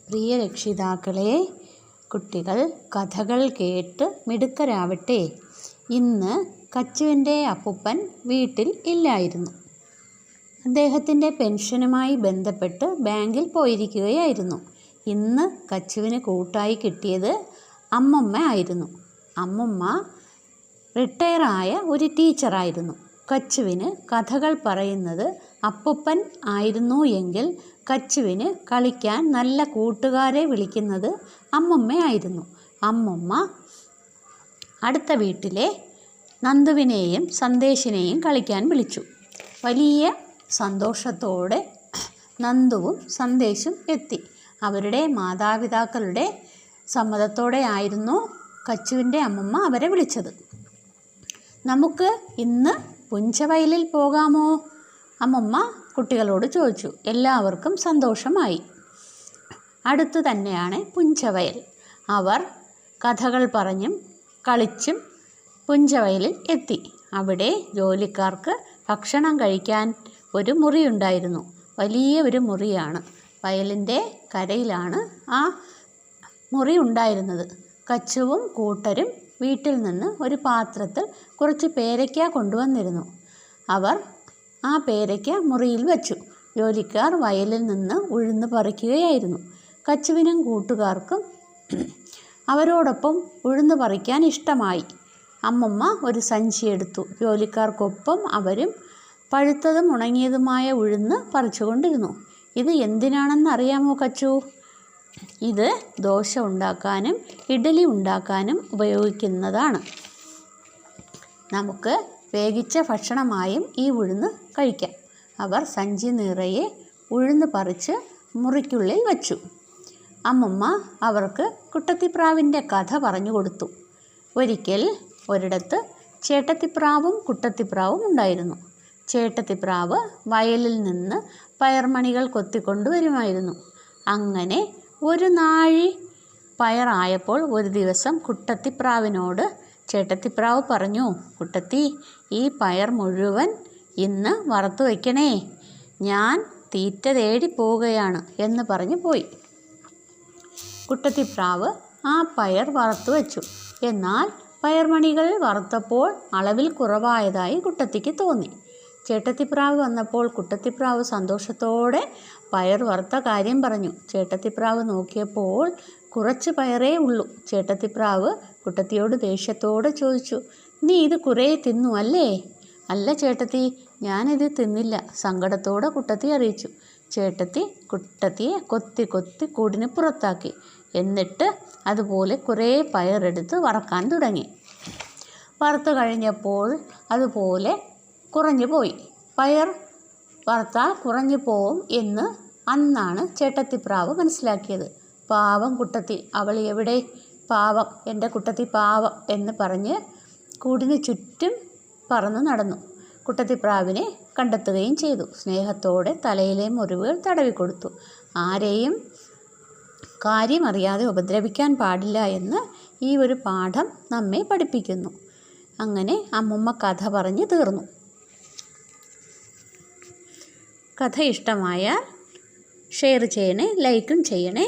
പ്രിയ രക്ഷിതാക്കളെ, കുട്ടികൾ കഥകൾ കേട്ട് മിടുക്കരാവട്ടെ. ഇന്ന് കച്ചുവിൻ്റെ അപ്പൂപ്പൻ വീട്ടിൽ ഇല്ലായിരുന്നു. അദ്ദേഹത്തിൻ്റെ പെൻഷനുമായി ബന്ധപ്പെട്ട് ബാങ്കിൽ പോയിരിക്കുകയായിരുന്നു. ഇന്ന് കച്ചുവിന് കൂട്ടായി കിട്ടിയത് അമ്മമ്മ ആയിരുന്നു. അമ്മമ്മ റിട്ടയറായ ഒരു ടീച്ചറായിരുന്നു. കച്ചുവിന് കഥകൾ പറയുന്നത് അപ്പൂപ്പൻ ആയിരുന്നു എങ്കിൽ കച്ചുവിന് കളിക്കാൻ നല്ല കൂട്ടുകാരെ വിളിക്കുന്നത് അമ്മമ്മയായിരുന്നു. അമ്മമ്മ അടുത്ത വീട്ടിലെ നന്ദുവിനെയും സന്ദേശിനെയും കളിക്കാൻ വിളിച്ചു. വലിയ സന്തോഷത്തോടെ നന്ദുവും സന്ദേശും എത്തി. അവരുടെ മാതാപിതാക്കളുടെ സമ്മതത്തോടെ ആയിരുന്നു കച്ചുവിൻ്റെ അമ്മമ്മ അവരെ വിളിച്ചത്. നമുക്ക് ഇന്ന് പുഞ്ചവയലിൽ പോകാമോ? അമ്മമ്മ കുട്ടികളോട് ചോദിച്ചു. എല്ലാവർക്കും സന്തോഷമായി. അടുത്തു തന്നെയാണ് പുഞ്ചവയൽ. അവർ കഥകൾ പറഞ്ഞും കളിച്ചും പുഞ്ചവയലിൽ എത്തി. അവിടെ ജോലിക്കാർക്ക് ഭക്ഷണം കഴിക്കാൻ ഒരു മുറിയുണ്ടായിരുന്നു. വലിയ ഒരു മുറിയാണ്. വയലിൻ്റെ കരയിലാണ് ആ മുറി ഉണ്ടായിരുന്നത്. കച്ചുവും കൂട്ടരും വീട്ടിൽ നിന്ന് ഒരു പാത്രത്തിൽ കുറച്ച് പേരയ്ക്ക കൊണ്ടുവന്നിരുന്നു. അവർ ആ പേരയ്ക്ക മുറിയിൽ വച്ചു. ജോലിക്കാർ വയലിൽ നിന്ന് ഉഴുന്ന് പറിക്കുകയായിരുന്നു. കച്ചുവിനും കൂട്ടുകാർക്കും അവരോടൊപ്പം ഉഴുന്ന് പറിക്കാൻ ഇഷ്ടമായി. അമ്മമ്മ ഒരു സഞ്ചി എടുത്തു. ജോലിക്കാർക്കൊപ്പം അവരും പഴുത്തതും ഉണങ്ങിയതുമായ ഉഴുന്ന് പറിച്ചുകൊണ്ടിരുന്നു. ഇത് എന്തിനാണെന്ന് അറിയാമോ കച്ചു? ഇത് ദോശ ഉണ്ടാക്കാനും ഇഡ്ഡലി ഉണ്ടാക്കാനും ഉപയോഗിക്കുന്നതാണ്. നമുക്ക് വേവിച്ച ഭക്ഷണമായും ഈ ഉഴുന്ന് കഴിക്കാം. അവർ സഞ്ചി നിറയെ ഉഴുന്ന് പറിച്ച് മുറിക്കുള്ളിൽ വച്ചു. അമ്മമ്മ അവർക്ക് കുട്ടത്തിപ്രാവിൻ്റെ കഥ പറഞ്ഞു കൊടുത്തു. ഒരിക്കൽ ഒരിടത്ത് ചേട്ടത്തിപ്രാവും കുട്ടത്തിപ്രാവും ഉണ്ടായിരുന്നു. ചേട്ടത്തിപ്രാവ് വയലിൽ നിന്ന് പയർമണികൾ കൊത്തിക്കൊണ്ടുവരുമായിരുന്നു. അങ്ങനെ ഒരു നാഴി പയറായപ്പോൾ ഒരു ദിവസം കുട്ടത്തിപ്രാവിനോട് ചേട്ടത്തിപ്രാവ് പറഞ്ഞു, കുട്ടത്തി, ഈ പയർ മുഴുവൻ ഇന്ന് വറുത്തു വയ്ക്കണേ, ഞാൻ തീറ്റ തേടി പോവുകയാണ് എന്ന് പറഞ്ഞു പോയി. കുട്ടത്തിപ്രാവ് ആ പയർ വറുത്തു വച്ചു. എന്നാൽ പയർമണികൾ വറുത്തപ്പോൾ അളവിൽ കുറവായതായി കുട്ടത്തിക്ക് തോന്നി. ചേട്ടത്തിപ്രാവ് വന്നപ്പോൾ കുട്ടത്തിപ്രാവ് സന്തോഷത്തോടെ പയർ വറുത്ത കാര്യം പറഞ്ഞു. ചേട്ടത്തിപ്രാവ് നോക്കിയപ്പോൾ കുറച്ച് പയറേ ഉള്ളൂ. ചേട്ടത്തിപ്രാവ് കുട്ടത്തിയോട് ദേഷ്യത്തോടെ ചോദിച്ചു, നീ ഇത് കുറേ തിന്നു അല്ലേ? അല്ല ചേട്ടത്തി, ഞാനിത് തിന്നില്ല, സങ്കടത്തോടെ കുട്ടത്തി അറിയിച്ചു. ചേട്ടത്തി കുട്ടത്തിയെ കൊത്തി കൊത്തി കൂടിന് പുറത്താക്കി. എന്നിട്ട് അതുപോലെ കുറേ പയറെടുത്ത് വറക്കാൻ തുടങ്ങി. വറുത്ത് കഴിഞ്ഞപ്പോൾ അതുപോലെ കുറഞ്ഞു പോയി. പയർ വറുത്താൽ കുറഞ്ഞു പോവും എന്ന് അന്നാണ് ചേട്ടത്തിപ്രാവ് മനസ്സിലാക്കിയത്. പാവം കുട്ടത്തി, അവൾ എവിടെ? പാവം, എൻ്റെ കുട്ടത്തി പാവം എന്ന് പറഞ്ഞ് കൂടിന് ചുറ്റും പറന്നു നടന്നു. കുട്ടത്തിപ്രാവിനെ കണ്ടെത്തുകയും ചെയ്തു. സ്നേഹത്തോടെ തലയിലെ മുറിവുകൾ തടവിക്കൊടുത്തു. ആരെയും കാര്യമറിയാതെ ഉപദ്രവിക്കാൻ പാടില്ല എന്ന് ഈ ഒരു പാഠം നമ്മെ പഠിപ്പിക്കുന്നു. അങ്ങനെ അമ്മമ്മ കഥ പറഞ്ഞ് തീർന്നു. കഥ ഇഷ്ടമായാൽ ഷെയർ ചെയ്യണേ, ലൈക്കും ചെയ്യണേ.